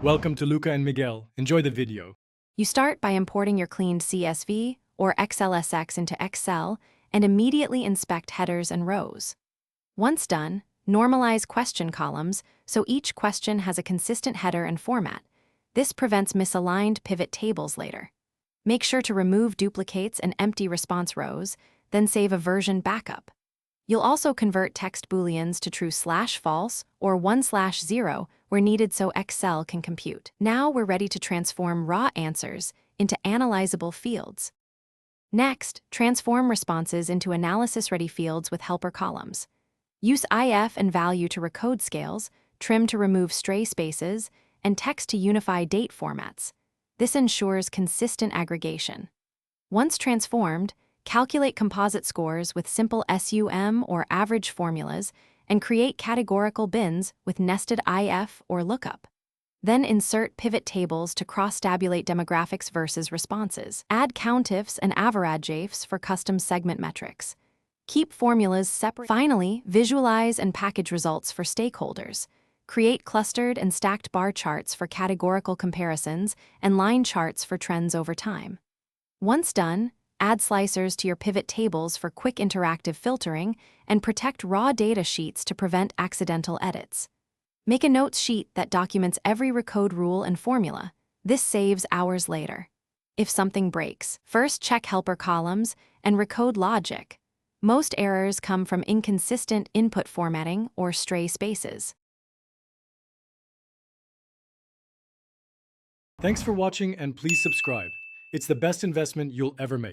Welcome to Luca and Miguel. Enjoy the video. You start by importing your cleaned CSV or XLSX into Excel and immediately inspect headers and rows. Once done, normalize question columns so each question has a consistent header and format. This prevents misaligned pivot tables later. Make sure to remove duplicates and empty response rows, then save a version backup. You'll also convert text booleans to true/false or 1/0 where needed so Excel can compute. Now we're ready to transform raw answers into analyzable fields. Next, transform responses into analysis-ready fields with helper columns. Use if and value to recode scales, trim to remove stray spaces, and text to unify date formats. This ensures consistent aggregation. Once transformed, calculate composite scores with simple SUM or average formulas, and create categorical bins with nested if or lookup. Then insert pivot tables to cross-tabulate demographics versus responses. Add countifs and averagefs for custom segment metrics. Keep formulas separate. Finally, visualize and package results for stakeholders. Create clustered and stacked bar charts for categorical comparisons and line charts for trends over time. Once done, add slicers to your pivot tables for quick interactive filtering and protect raw data sheets to prevent accidental edits. Make a notes sheet that documents every recode rule and formula. This saves hours later. If something breaks, first check helper columns and recode logic. Most errors come from inconsistent input formatting or stray spaces. Thanks for watching and please subscribe. It's the best investment you'll ever make.